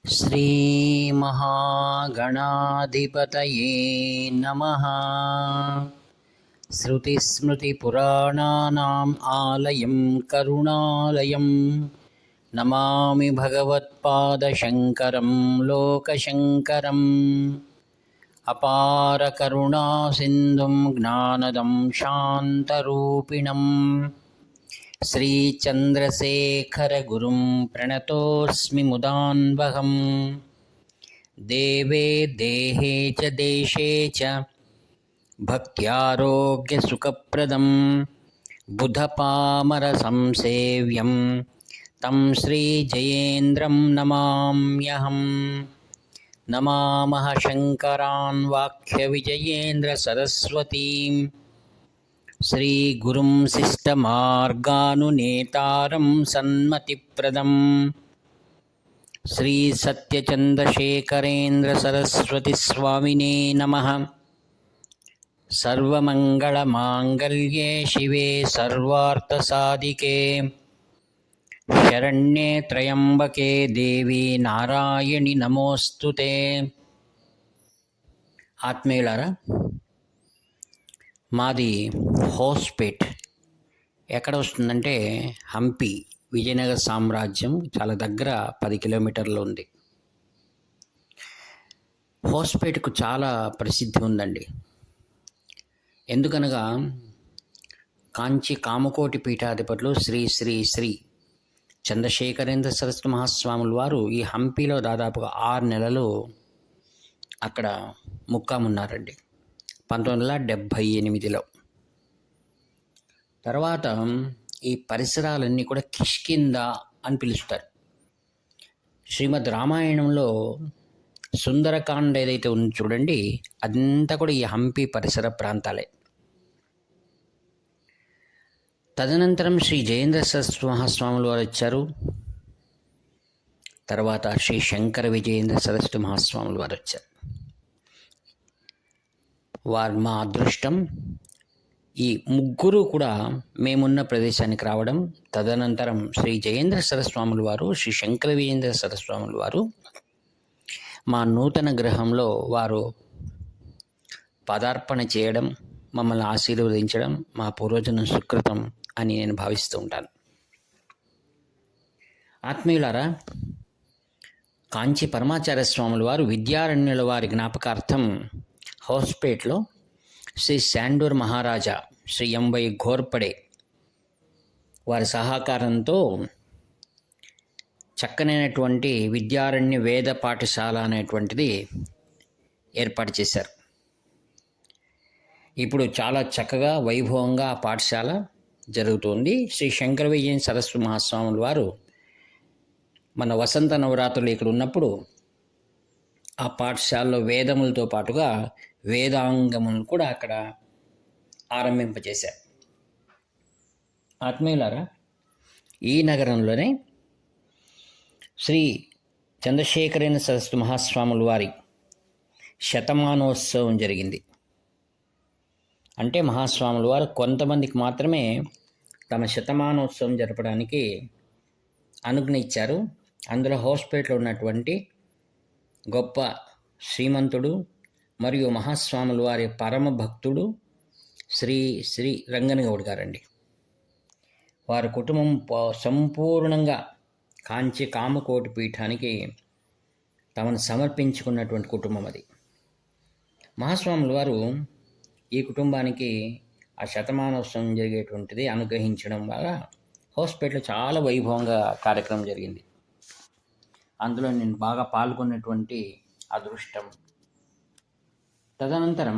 श्रीमहागणाधिपतये नमः। श्रुतिस्मृतिपुराणानाम् आलयं करुणालयं नमामि भगवत्पादशङ्करं लोकशङ्करम्। अपारकरुणासिन्धुं ज्ञानदं शान्तरूपिणम् श्रीचन्द्रशेखरगुरुं प्रणतोऽस्मि मुदान्वहम्। देवे देहे च देशे च भक्त्यारोग्यसुखप्रदं बुधपामरसंसेव्यं तं श्रीजयेन्द्रं नमाम्यहम्। नमामः शङ्करान् वाक्यविजयेन्द्रसरस्वतीं श्रीगुरुं शिष्टमार्गानुनेतारं सन्मतिप्रदम् श्रीसत्यचन्द्रशेखरेन्द्रसरस्वतीस्वामिने नमः। सर्वमङ्गलमाङ्गल्ये शिवे सर्वार्थसाधिके शरण्ये त्र्यम्बके देवी नारायणि नमोऽस्तुते। ఆత్మీయులారా, మాది హోస్పేట్ ఎక్కడ వస్తుందంటే హంపి, విజయనగర సామ్రాజ్యం చాలా దగ్గర 10 కిలోమీటర్లు ఉంది. హోస్పేట్కు చాలా ప్రసిద్ధి ఉందండి. ఎందుకనగా కాంచి కామకోటి పీఠాధిపతులు శ్రీ శ్రీ శ్రీ చంద్రశేఖరేంద్ర సరస్వతి మహాస్వాముల వారు ఈ హంపిలో దాదాపుగా 6 నెలలు అక్కడ ముక్కామున్నారండి 1978లో. తర్వాత ఈ పరిసరాలన్నీ కూడా కిష్కింద అని పిలుస్తారు. శ్రీమద్ రామాయణంలో సుందరకాండ ఏదైతే ఉంది చూడండి, అదంతా కూడా ఈ హంపి పరిసర ప్రాంతాలే. తదనంతరం శ్రీ జయేంద్ర సరస్వతి మహాస్వాములు వారు వచ్చారు. తర్వాత శ్రీ శంకర విజయేంద్ర సరస్వతి మహాస్వాములు వారు వచ్చారు. వారు మా అదృష్టం. ఈ ముగ్గురు కూడా మేమున్న ప్రదేశానికి రావడం, తదనంతరం శ్రీ జయేంద్ర సరస్వాముల వారు, శ్రీ శంకర విజయేంద్ర సరస్వాముల వారు మా నూతన గృహంలో వారు పదార్పణ చేయడం, మమ్మల్ని ఆశీర్వదించడం మా పూర్వజన్మ సుకృతం అని నేను భావిస్తూ ఉంటాను. ఆత్మీయులారా, కాంచి పరమాచార్య స్వాముల వారు విద్యారణ్యుల వారి జ్ఞాపకార్థం హౌస్పేట్లో శ్రీ శాండూర్ మహారాజా శ్రీ ఎంవై ఘోర్పడే వారి సహకారంతో చక్కనైనటువంటి విద్యారణ్య వేద పాఠశాల అనేటువంటిది ఏర్పాటు చేశారు. ఇప్పుడు చాలా చక్కగా వైభవంగా ఆ పాఠశాల జరుగుతుంది. శ్రీ శంకర విజయ సరస్వతి మహాస్వాముల వారు మన వసంత నవరాత్రులు ఇక్కడ ఉన్నప్పుడు ఆ పాఠశాలలో వేదములతో పాటుగా వేదాంగములను కూడా అక్కడ ఆరంభింపచేశారు. ఆత్మీయులారా, ఈ నగరంలోనే శ్రీ చంద్రశేఖరేంద్ర సరస్వతి మహాస్వాముల వారి శతమానోత్సవం జరిగింది. అంటే మహాస్వాముల వారు కొంతమందికి మాత్రమే తమ శతమానోత్సవం జరపడానికి అనుజ్ఞ ఇచ్చారు. అందులో హౌస్పేట్లో ఉన్నటువంటి గొప్ప శ్రీమంతుడు మరియు మహాస్వాముల వారి పరమ భక్తుడు శ్రీ శ్రీ రంగనగౌడ్ గారండి. వారి కుటుంబం సంపూర్ణంగా కాంచి కామకోటి పీఠానికి తమను సమర్పించుకున్నటువంటి కుటుంబం అది. మహాస్వాముల వారు ఈ కుటుంబానికి ఆ శతమానోత్సవం జరిగేటువంటిది అనుగ్రహించడం వల్ల హౌస్పేట్లో చాలా వైభవంగా కార్యక్రమం జరిగింది. అందులో నేను బాగా పాల్గొన్నటువంటి అదృష్టం. తదనంతరం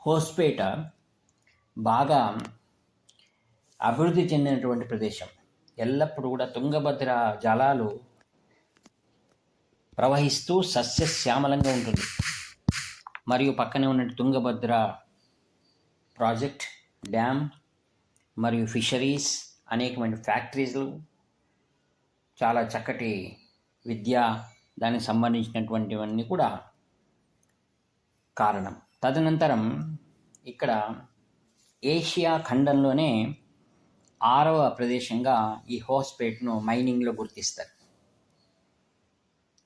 హౌస్పేట బాగా అభివృద్ధి చెందినటువంటి ప్రదేశం. ఎల్లప్పుడూ కూడా తుంగభద్ర జలాలు ప్రవహిస్తూ సస్యశ్యామలంగా ఉంటుంది. మరియు పక్కనే ఉన్న తుంగభద్ర ప్రాజెక్ట్, డ్యామ్ మరియు ఫిషరీస్, అనేకమైన ఫ్యాక్టరీలు, చాలా చక్కటి విద్య, దానికి సంబంధించినటువంటివన్నీ కూడా కారణం. తదనంతరం ఇక్కడ ఏషియా ఖండంలోనే 6వ ప్రదేశంగా ఈ హౌస్పేట్ను మైనింగ్లో గుర్తిస్తారు.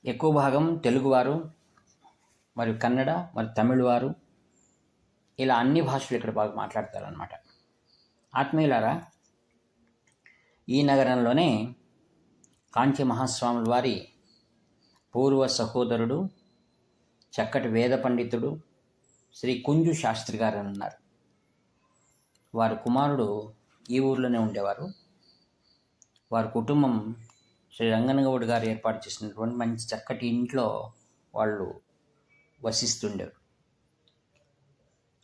ఎక్కువ భాగం తెలుగువారు, మరియు కన్నడ, మరియు తమిళ వారు, ఇలా అన్ని భాషలు ఇక్కడ బాగా మాట్లాడతారనమాట. ఆత్మీయులారా, ఈ నగరంలోనే కాంచి మహాస్వాముల వారి పూర్వ సహోదరుడు, చక్కటి వేద పండితుడు శ్రీ కుంజు శాస్త్రి గారు అని ఉన్నారు. వారి కుమారుడు ఈ ఊర్లోనే ఉండేవారు. వారి కుటుంబం శ్రీ రంగనగౌడ్ గారు ఏర్పాటు చేసినటువంటి మంచి చక్కటి ఇంట్లో వాళ్ళు వసిస్తుండేవారు.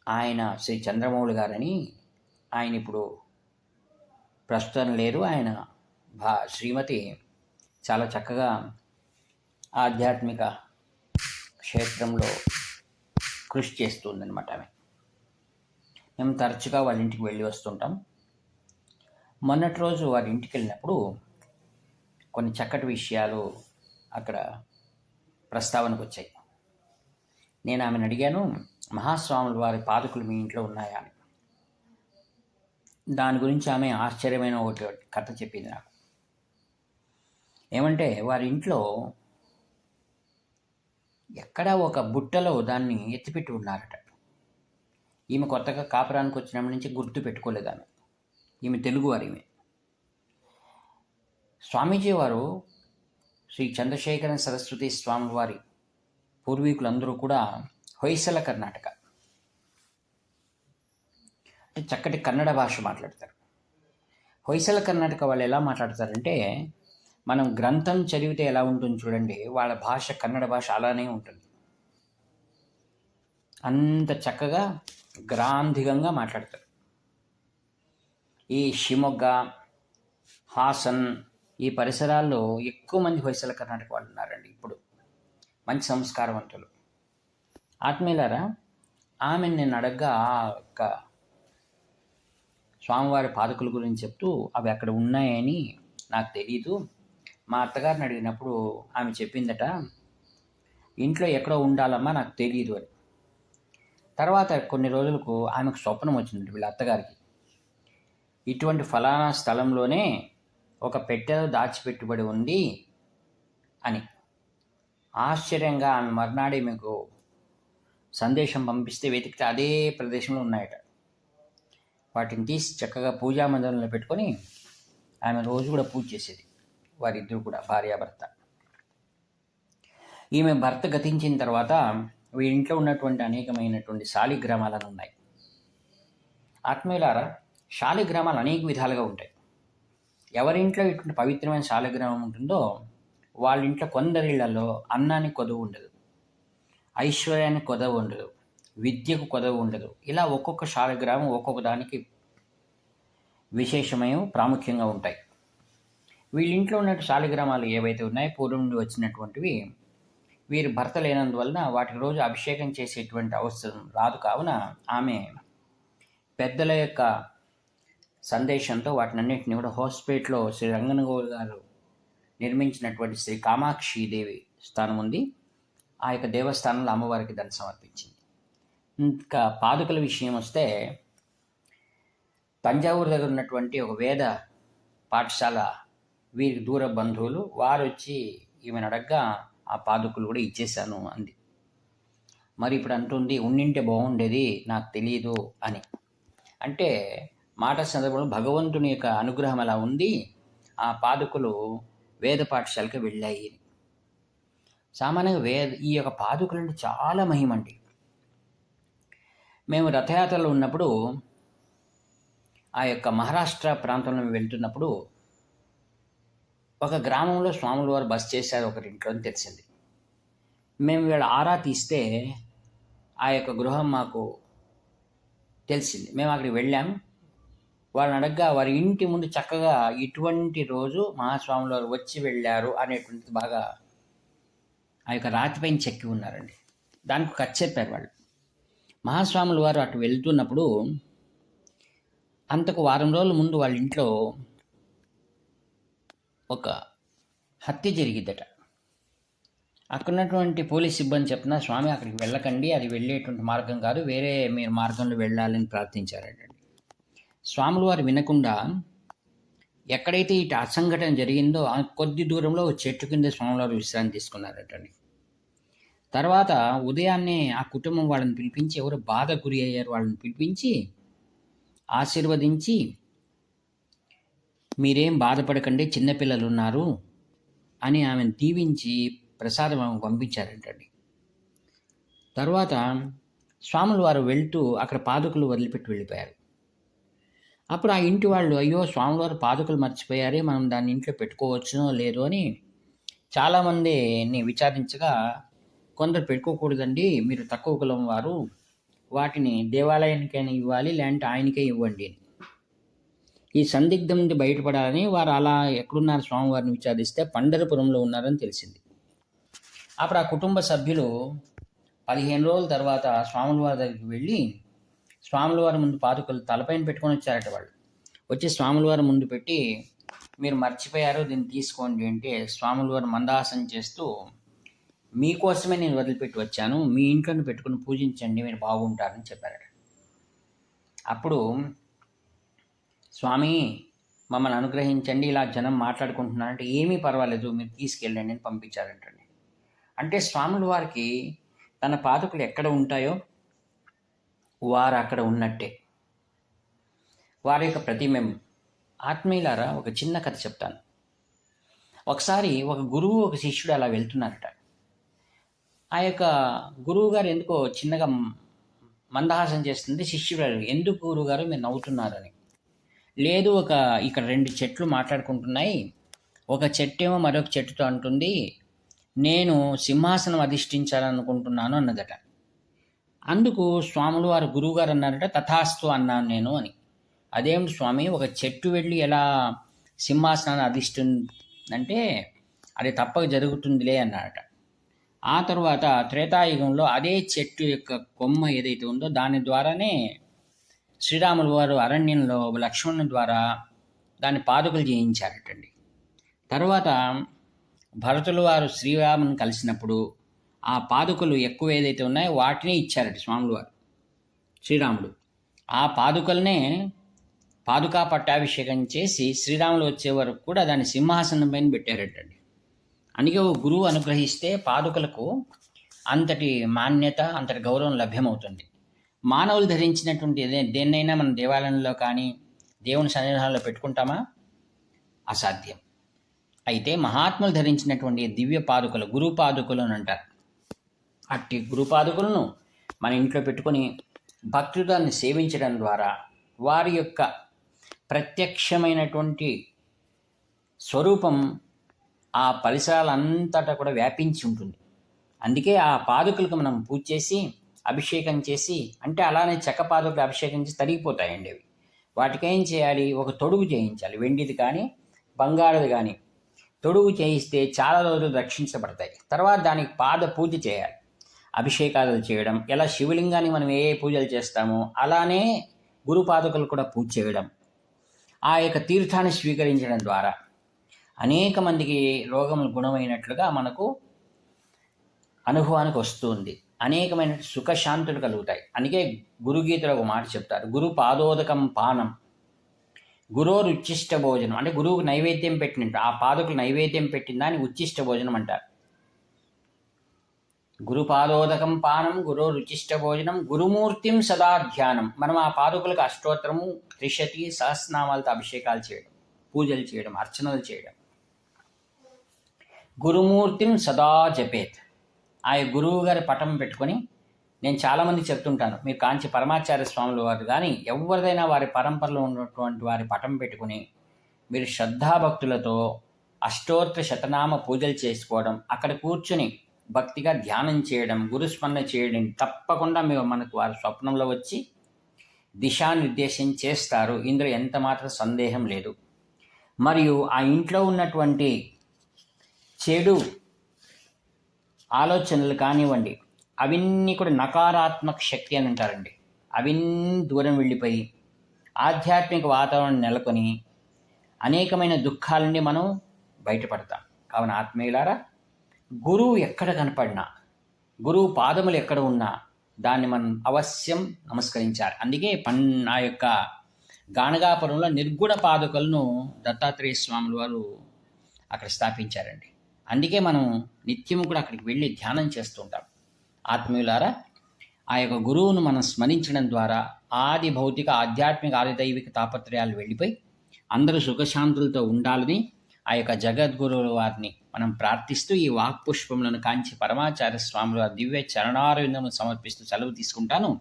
ఆయన శ్రీ చంద్రమౌళి గారని, ఆయన ఇప్పుడు ప్రస్తుతం లేరు. ఆయన శ్రీమతి చాలా చక్కగా ఆధ్యాత్మిక క్షేత్రంలో కృషి చేస్తుందన్నమాట. ఆమె మేము తరచుగా వాళ్ళ ఇంటికి వెళ్ళి వస్తుంటాం. మొన్నటి రోజు వారి ఇంటికి వెళ్ళినప్పుడు కొన్ని చక్కటి విషయాలు అక్కడ ప్రస్తావనకు వచ్చాయి. నేను ఆమెను అడిగాను, మహాస్వాముల వారి పాదుకులు మీ ఇంట్లో ఉన్నాయా అని. దాని గురించి ఆమె ఆశ్చర్యమైన ఒకటి కథ చెప్పింది నాకు. ఏమంటే వారి ఇంట్లో ఎక్కడా ఒక బుట్టలో దాన్ని ఎత్తిపెట్టి ఉన్నారట. ఈమె కొత్తగా కాపురానికి వచ్చినప్పటి నుంచి గుర్తు పెట్టుకోలేదు ఆమె. ఈమె తెలుగువారు. ఈమె స్వామీజీ వారు శ్రీ చంద్రశేఖర సరస్వతి స్వామి వారి పూర్వీకులందరూ కూడా హొయసల కర్ణాటక, అంటే చక్కటి కన్నడ భాష మాట్లాడతారు. హొయసల కర్ణాటక వాళ్ళు ఎలా మాట్లాడతారంటే, మనం గ్రంథం చదివితే ఎలా ఉంటుంది చూడండి, వాళ్ళ భాష కన్నడ భాష అలానే ఉంటుంది. అంత చక్కగా గ్రాంధికంగా మాట్లాడతారు. ఈ షిమొగ్గ, హాసన్ ఈ పరిసరాల్లో ఎక్కువ మంది హొయసల కర్ణాటక వాళ్ళు ఉన్నారండి ఇప్పుడు, మంచి సంస్కారవంతులు. ఆత్మీయులారా, ఆమెను నేను అడగ్గా ఒక స్వామివారి పాదుకుల గురించి చెప్తూ అవి అక్కడ ఉన్నాయని నాకు తెలీదు. మా అత్తగారిని అడిగినప్పుడు ఆమె చెప్పిందట, ఇంట్లో ఎక్కడో ఉండాలమ్మా నాకు తెలీదు అని. తర్వాత కొన్ని రోజులకు ఆమెకు స్వప్నం వచ్చింది వీళ్ళ అత్తగారికి. ఇటువంటి ఫలానా స్థలంలోనే ఒక పెట్టెలో దాచిపెట్టుబడి ఉంది అని. ఆశ్చర్యంగా ఆమె మర్నాడే మీకు సందేశం పంపిస్తే వెతికితే అదే ప్రదేశంలో ఉన్నాయట. వాటిని తీసి చక్కగా పూజా మందిరంలో పెట్టుకొని ఆమె రోజు కూడా పూజ చేసేది, వారిద్దరు కూడా భార్యాభర్త. ఈమె భర్త గతించిన తర్వాత వీరింట్లో ఉన్నటువంటి అనేకమైనటువంటి శాలిగ్రామాలను ఉన్నాయి. ఆత్మీయులారా, శాలిగ్రామాలు అనేక విధాలుగా ఉంటాయి. ఎవరింట్లో ఇటువంటి పవిత్రమైన శాలిగ్రామం ఉంటుందో వాళ్ళ ఇంట్లో కొందరిళ్లలో అన్నానికి కొదవ ఉండదు, ఐశ్వర్యానికి కొదవ ఉండదు, విద్యకు కొదవ ఉండదు. ఇలా ఒక్కొక్క శాలిగ్రామం ఒక్కొక్క దానికి విశేషమైన ప్రాముఖ్యంగా ఉంటాయి. వీళ్ళింట్లో ఉన్న శాలిగ్రామాలు ఏవైతే ఉన్నాయో పూర్వం నుండి వచ్చినటువంటివి, వీరి భర్త లేనందువలన వాటికి రోజు అభిషేకం చేసేటువంటి అవసరం రాదు. కావున ఆమె పెద్దల యొక్క సందేశంతో వాటినన్నింటినీ కూడా హోస్పేట్లో శ్రీ రంగనగౌడ్ గారు నిర్మించినటువంటి శ్రీ కామాక్షిదేవి స్థానం ఉంది, ఆ యొక్క దేవస్థానంలో అమ్మవారికి దాన్ని సమర్పించింది. ఇంకా పాదుకల విషయం వస్తే, తంజావూరు దగ్గర ఉన్నటువంటి ఒక వేద పాఠశాల వీరికి దూర బంధువులు, వారు వచ్చి ఈమెను అడగ్గా ఆ పాదుకలు కూడా ఇచ్చేశాను అంది. మరి ఇప్పుడు అంటుంది ఉండింటే బాగుండేది నాకు తెలియదు అని. అంటే మాట సందర్భంలో భగవంతుని యొక్క అనుగ్రహం అలా ఉంది, ఆ పాదుకలు వేద పాఠశాలకు వెళ్ళాయి. సామాన్యంగా ఈ యొక్క పాదుకలు అంటే చాలా మహిమండి. మేము రథయాత్రలో ఉన్నప్పుడు ఆ యొక్క మహారాష్ట్ర ప్రాంతంలో వెళ్తున్నప్పుడు ఒక గ్రామంలో స్వాముల వారు బస చేశారు ఒకరింట్లో అని తెలిసింది. మేము వీళ్ళ ఆరా తీస్తే ఆ యొక్క గృహం మాకు తెలిసింది. మేము అక్కడికి వెళ్ళాం. వాళ్ళని అడగ్గా వారి ఇంటి ముందు చక్కగా ఇటువంటి రోజు మహాస్వాముల వారు వచ్చి వెళ్ళారు అనేటువంటిది బాగా ఆ యొక్క రాతిపైన చెక్కి ఉన్నారండి. దానికి ఖర్చు చెప్పారు వాళ్ళు. మహాస్వాముల వారు అటు వెళ్తున్నప్పుడు అంతకు వారం రోజుల ముందు వాళ్ళ ఇంట్లో ఒక హత్య జరిగిద్దట. అక్కడున్నటువంటి పోలీస్ సిబ్బంది చెప్తున్నా, స్వామి అక్కడికి వెళ్ళకండి, అది వెళ్ళేటువంటి మార్గం కాదు, వేరే మీరు మార్గంలో వెళ్ళాలని ప్రార్థించారటండి. స్వాములు వారు వినకుండా ఎక్కడైతే ఇటు అసంఘటన జరిగిందో ఆ కొద్ది దూరంలో చెట్టు కింద స్వామివారు విశ్రాంతి తీసుకున్నారటండి. తర్వాత ఉదయాన్నే ఆ కుటుంబం వాళ్ళని పిలిపించి, ఎవరు బాధ గురి అయ్యారు వాళ్ళని పిలిపించి ఆశీర్వదించి, మీరేం బాధపడకండి, చిన్నపిల్లలు ఉన్నారు అని ఆమెను దీవించి ప్రసాదం ఆమెకు పంపించారంటండి. తర్వాత స్వాములు వారు వెళ్తూ అక్కడ పాదుకలు వదిలిపెట్టి వెళ్ళిపోయారు. అప్పుడు ఆ ఇంటి వాళ్ళు, అయ్యో స్వాములు వారు పాదుకలు మర్చిపోయారే, మనం దాన్ని ఇంట్లో పెట్టుకోవచ్చునో లేదో అని చాలామందిని విచారించగా, కొందరు పెట్టుకోకూడదండి, మీరు తక్కువ కులం వారు, వాటిని దేవాలయానికైనా ఇవ్వాలి, లేదంటే ఆయనకే ఇవ్వండి. ఈ సందిగ్ధం నుండి బయటపడాలని వారు అలా ఎక్కడున్నారు స్వామివారిని విచారిస్తే పండరపురంలో ఉన్నారని తెలిసింది. అప్పుడు ఆ కుటుంబ సభ్యులు 15 రోజుల తర్వాత స్వాముల వారి దగ్గరికి వెళ్ళి స్వాముల వారి ముందు పాదుకలు తలపైన పెట్టుకొని వచ్చారట. వాళ్ళు వచ్చి స్వాముల వారి ముందు పెట్టి, మీరు మర్చిపోయారు, దీన్ని తీసుకోండి అంటే స్వాముల వారు మందహాసం చేస్తూ, మీకోసమే నేను వదిలిపెట్టి వచ్చాను, మీ ఇంట్లోనే పెట్టుకుని పూజించండి, మీరు బాగుంటారని చెప్పారట. అప్పుడు స్వామి మమ్మల్ని అనుగ్రహించండి, ఇలా జనం మాట్లాడుకుంటున్నారంటే, ఏమీ పర్వాలేదు, మీరు తీసుకెళ్ళండి అని పంపించారంటండి. అంటే స్వాముల వారికి తన పాదుకలు ఎక్కడ ఉంటాయో వారు అక్కడ ఉన్నట్టే, వారి యొక్క ప్రతిబింబం. ఆత్మీయులారా, ఒక చిన్న కథ చెప్తాను. ఒకసారి ఒక గురువు ఒక శిష్యుడు అలా వెళ్తున్నారట. ఆ యొక్క గురువు గారు ఎందుకో చిన్నగా మందహాసం చేస్తుంది. శిష్యుడు ఎందుకు గురువు గారు మీరు నవ్వుతున్నారని. లేదు, ఇక్కడ 2 చెట్లు మాట్లాడుకుంటున్నాయి, ఒక చెట్టు ఏమో మరొక చెట్టుతో అంటుంది, నేను సింహాసనం అధిష్ఠించాలనుకుంటున్నాను అన్నదట. అందుకు స్వాములు వారు గురువుగారు అన్నారట, తథాస్తు అన్నాను నేను అని. అదేమిటి స్వామి, ఒక చెట్టు వెళ్ళి ఎలా సింహాసనాన్ని అధిష్ఠిందంటే అది తప్పక జరుగుతుందిలే అన్నారట. ఆ తర్వాత త్రేతాయుగంలో అదే చెట్టు యొక్క కొమ్మ ఏదైతే ఉందో దాని ద్వారానే శ్రీరాములు వారు అరణ్యంలో లక్ష్మణుని ద్వారా దాన్ని పాదుకలు చేయించారటండి. తర్వాత భరతులు వారు శ్రీరాముని కలిసినప్పుడు ఆ పాదుకలు ఎక్కువ ఏదైతే ఉన్నాయో వాటినే ఇచ్చారట స్వాములు వారు. శ్రీరాముడు ఆ పాదుకలనే పాదుకా పట్టాభిషేకం చేసి శ్రీరాములు వచ్చే వరకు కూడా దాన్ని సింహాసనం పైన పెట్టారటండి. అందుకే ఓ గురువు అనుగ్రహిస్తే పాదుకలకు అంతటి మాన్యత, అంతటి గౌరవం లభ్యమవుతుంది. మానవులు ధరించినటువంటి దేన్నైనా మనం దేవాలయంలో కానీ దేవుని సన్నిధానంలో పెట్టుకుంటామా? అసాధ్యం. అయితే మహాత్ములు ధరించినటువంటి దివ్య పాదుకలు, గురు పాదుకలు అని అంటారు. అట్టి గురు పాదుకలను మన ఇంట్లో పెట్టుకొని భక్తుదాన్ని సేవించడం ద్వారా వారి యొక్క ప్రత్యక్షమైనటువంటి స్వరూపం ఆ పరిసరాలంతటా కూడా వ్యాపించి ఉంటుంది. అందుకే ఆ పాదుకలకు మనం పూజ చేసి అభిషేకం చేసి, అంటే అలానే చెక్క పాదుకలు అభిషేకం చేసి తరిగిపోతాయండి అవి. వాటికి ఏం చేయాలి? ఒక తొడుగు చేయించాలి, వెండిది కానీ బంగారుది కానీ. తొడుగు చేయిస్తే చాలా రోజులు రక్షించబడతాయి. తర్వాత దానికి పాద పూజ చేయాలి, అభిషేకాలు చేయడం. ఎలా శివలింగానికి మనం ఏ పూజలు చేస్తామో అలానే గురు పాదుకలు కూడా పూజ చేయడం, ఆ యొక్క తీర్థాన్ని స్వీకరించడం ద్వారా అనేక మందికి రోగములు గుణమైనట్లుగా మనకు అనుభవానికి వస్తుంది. అనేకమైన సుఖశాంతులు కలుగుతాయి. అందుకే గురుగీతలో ఒక మాట చెప్తారు, గురు పాదోదకం పానం గురోరు ఉచ్చిష్ట భోజనం. అంటే గురువుకు నైవేద్యం పెట్టినట్టు ఆ పాదుకులు నైవేద్యం పెట్టిన దాన్ని ఉచ్చిష్ట భోజనం అంటారు. గురు పాదోదకం పానం గురోరు ఉచ్చిష్ట భోజనం గురుమూర్తిం సదా ధ్యానం. మనం ఆ పాదుకులకు అష్టోత్తరము, త్రిశతి, సహస్రనామాలతో అభిషేకాలు చేయడం, పూజలు చేయడం, అర్చనలు చేయడం. గురుమూర్తిం సదా జపేత్. ఆ గురువు గారి పటం పెట్టుకొని, నేను చాలామంది చెప్తుంటాను, మీరు కాంచి పరమాచార్య స్వాముల వారు కానీ ఎవరిదైనా వారి పరంపరలో ఉన్నటువంటి వారి పటం పెట్టుకుని మీరు శ్రద్ధాభక్తులతో అష్టోత్తర శతనామ పూజలు చేసుకోవడం, అక్కడ కూర్చుని భక్తిగా ధ్యానం చేయడం, గురుస్మరణ చేయడం, తప్పకుండా మనకు వారి స్వప్నంలో వచ్చి దిశానిర్దేశం చేస్తారు. ఇందులో ఎంత మాత్రం సందేహం లేదు. మరియు ఆ ఇంట్లో ఉన్నటువంటి చెడు ఆలోచనలు కానివ్వండి, అవన్నీ కూడా నకారాత్మక శక్తి అని అంటారండి. అవన్నీ దూరం వెళ్ళిపోయి ఆధ్యాత్మిక వాతావరణం నెలకొని అనేకమైన దుఃఖాల నుండి మనం బయటపడతాం. కావున ఆత్మీయులారా, గురువు ఎక్కడ కనపడినా, గురువు పాదములు ఎక్కడ ఉన్నా దాన్ని మనం అవశ్యం నమస్కరించాలి. అందుకే ఆ యొక్క గాణగాపురంలో నిర్గుణ పాదుకలను దత్తాత్రేయ స్వాముల వారు అక్కడ స్థాపించారండి. అందుకే మనం నిత్యము కూడా అక్కడికి వెళ్ళి ధ్యానం చేస్తూ ఉంటాం. ఆత్మీయులారా, ఆ యొక్క గురువును మనం స్మరించడం ద్వారా ఆది భౌతిక, ఆధ్యాత్మిక, ఆదిదైవిక తాపత్రయాలు వెళ్ళిపోయి అందరూ సుఖశాంతులతో ఉండాలని ఆ యొక్క జగద్గురువుల వారిని మనం ప్రార్థిస్తూ ఈ వాక్పుష్పములను కాంచి పరమాచార్య స్వాముల వారి దివ్య చరణారవిందమును సమర్పిస్తూ సెలవు తీసుకుంటాను.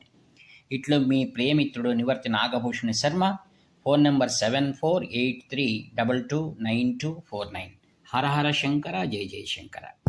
ఇట్లు మీ ప్రియమిత్రుడు నివర్తి నాగభూషణ శర్మ. Phone number 7483229249. హర హర శంకర, జయ జయ శంకర.